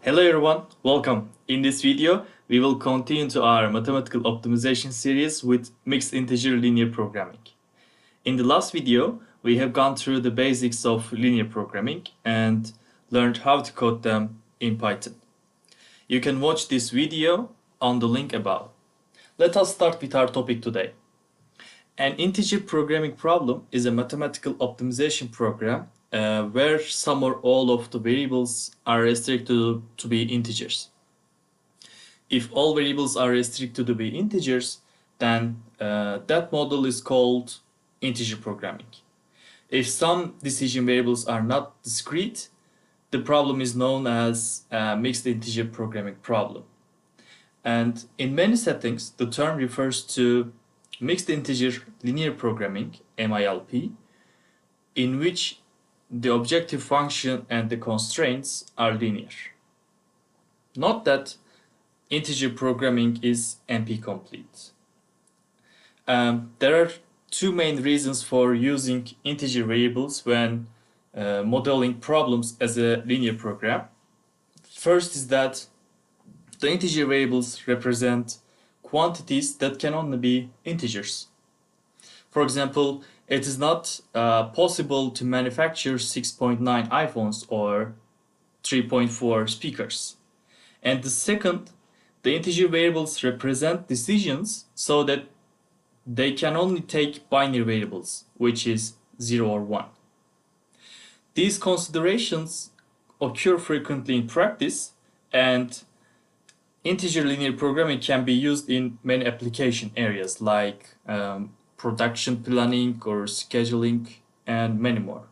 Hello everyone, welcome. In this video, we will continue to our mathematical optimization series with mixed integer linear programming. In the last video, we have gone through the basics of linear programming and learned how to code them in Python. You can watch this video on the link above. Let us start with our topic today. An integer programming problem is a mathematical optimization program where some or all of the variables are restricted to be integers. If all variables are restricted to be integers, then that model is called integer programming. If some decision variables are not discrete, the problem is known as a mixed integer programming problem. And in many settings, the term refers to mixed integer linear programming, MILP, in which the objective function and the constraints are linear. Note that integer programming is NP-complete. There are two main reasons for using integer variables when modeling problems as a linear program. First is that the integer variables represent quantities that can only be integers. For example, it is not possible to manufacture 6.9 iPhones or 3.4 speakers. And the second, the integer variables represent decisions so that they can only take binary variables, which is 0 or 1. These considerations occur frequently in practice, and integer linear programming can be used in many application areas like production planning or scheduling and many more.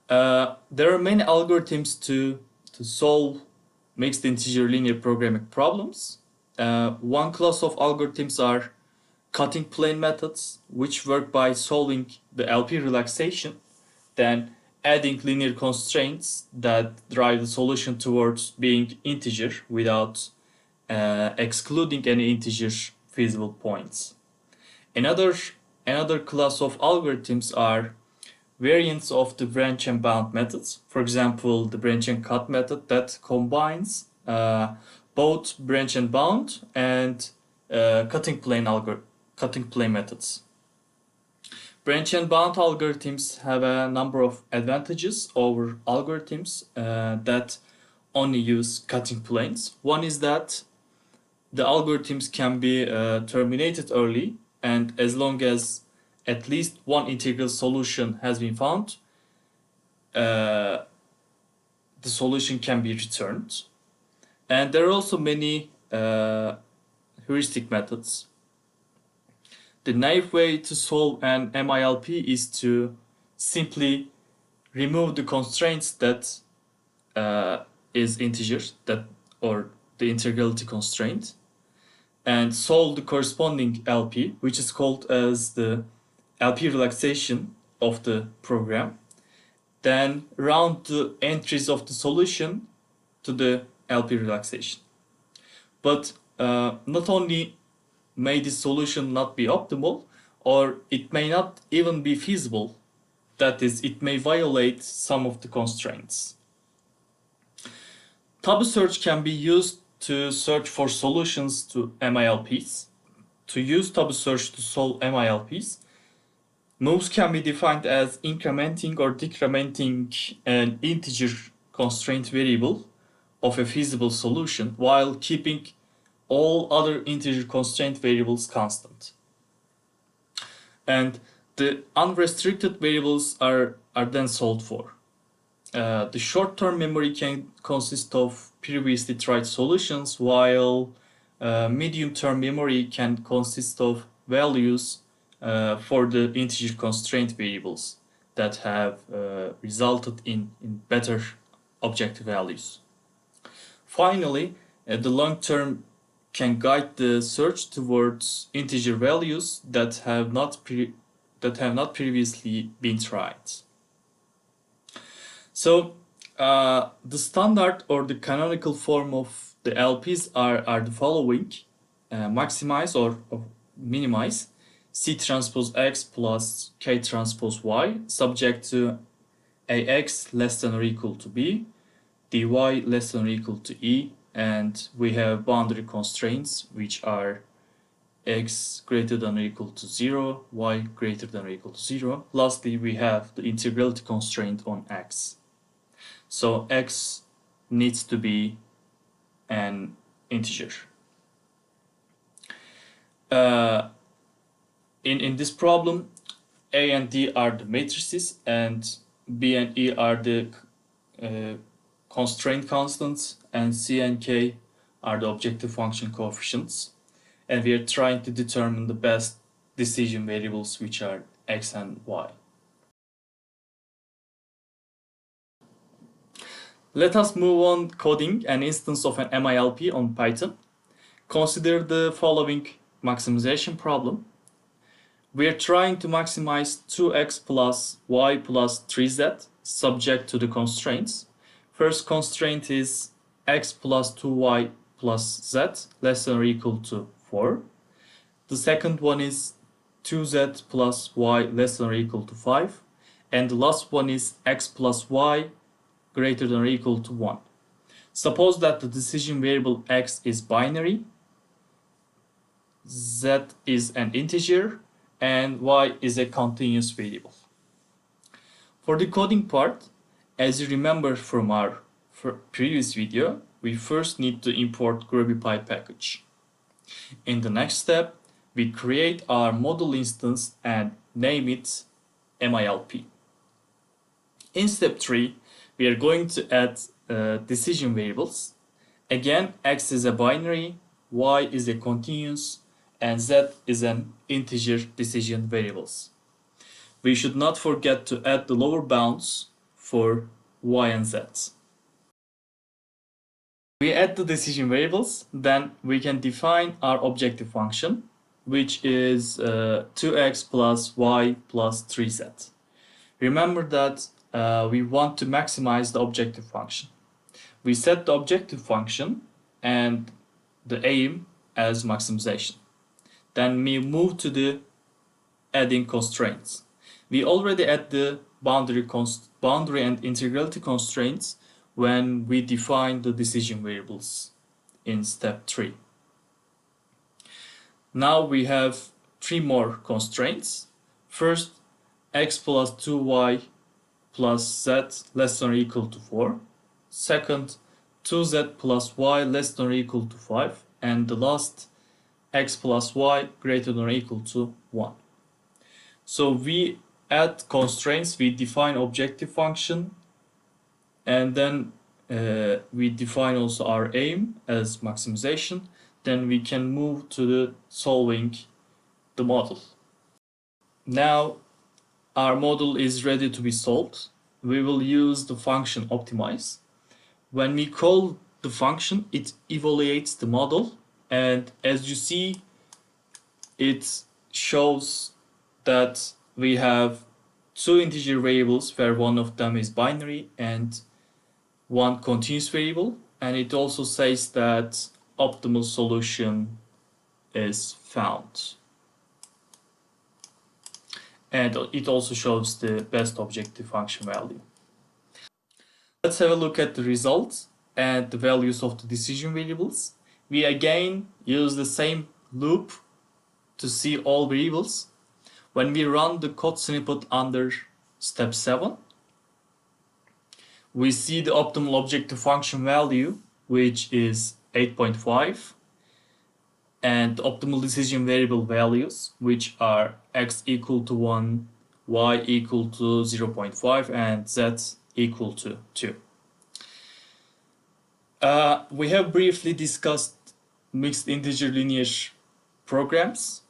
There are many algorithms to solve mixed integer linear programming problems. One class of algorithms are cutting plane methods, which work by solving the LP relaxation, then adding linear constraints that drive the solution towards being integer without excluding any integer feasible points. Another class of algorithms are variants of the branch and bound methods. For example, the branch and cut method that combines both branch and bound and cutting plane methods. Branch and bound algorithms have a number of advantages over algorithms that only use cutting planes. One is that the algorithms can be terminated early, and as long as at least one integral solution has been found, the solution can be returned. And there are also many heuristic methods. The naive way to solve an MILP is to simply remove the constraints that is integers, or the integrality constraint, and solve the corresponding LP, which is called as the LP relaxation of the program. Then round the entries of the solution to the LP relaxation. But not only may this solution not be optimal, or it may not even be feasible. That is, it may violate some of the constraints. Tabu search can be used to search for solutions to MILPs. To use tabu search to solve MILPs, moves can be defined as incrementing or decrementing an integer constraint variable of a feasible solution while keeping all other integer constraint variables constant. And the unrestricted variables are then solved for. The short-term memory can consist of previously tried solutions, while medium-term memory can consist of values for the integer constraint variables that have resulted in better objective values. Finally, the long-term can guide the search towards integer values that have not previously been tried. So the standard or the canonical form of the LPs are the following: maximize or minimize C transpose X plus K transpose Y subject to AX less than or equal to B, dy less than or equal to e, and we have boundary constraints which are x greater than or equal to 0, y greater than or equal to 0. Lastly, we have the integrality constraint on x. So x needs to be an integer. In this problem, A and D are the matrices and B and E are the constraint constants, and C and K are the objective function coefficients. And we are trying to determine the best decision variables, which are x and y. Let us move on coding an instance of an MILP on Python. Consider the following maximization problem. We are trying to maximize 2x plus y plus 3z subject to the constraints. First constraint is x plus 2y plus z less than or equal to 4. The second one is 2z plus y less than or equal to 5. And the last one is x plus y greater than or equal to 1. Suppose that the decision variable x is binary, z is an integer, and y is a continuous variable. For the coding part, as you remember from our previous video, we first need to import GrabyPy package. In the next step, we create our model instance and name it MILP. In step 3, we are going to add decision variables. Again, x is a binary, y is a continuous, and z is an integer decision variables. We should not forget to add the lower bounds for y and z. We add the decision variables, then we can define our objective function, which is 2x plus y plus 3z. Remember that we want to maximize the objective function. We set the objective function and the aim as maximization. Then we move to the adding constraints. We already add the boundary and integrality constraints when we define the decision variables in step 3. Now we have 3 more constraints. First, x plus 2y plus z less than or equal to 4. Second, 2z plus y less than or equal to 5. And the last, x plus y greater than or equal to 1. So we add constraints, we define objective function, and then we define also our aim as maximization. Then we can move to the solving the model. Now our model is ready to be solved. We will use the function optimize. When we call the function, it evaluates the model, and as you see, it shows that we have 2 integer variables where one of them is binary and 1 continuous variable, and it also says that optimal solution is found. And it also shows the best objective function value. Let's have a look at the results and the values of the decision variables. We again use the same loop to see all variables. When we run the code snippet under step 7, we see the optimal objective function value, which is 8.5, and optimal decision variable values, which are x equal to 1, y equal to 0.5, and z equal to 2. We have briefly discussed mixed integer linear programs,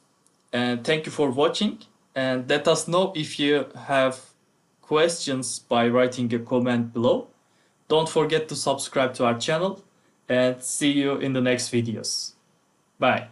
and thank you for watching, and let us know if you have questions by writing a comment below. Don't forget to subscribe to our channel, and see you in the next videos. Bye.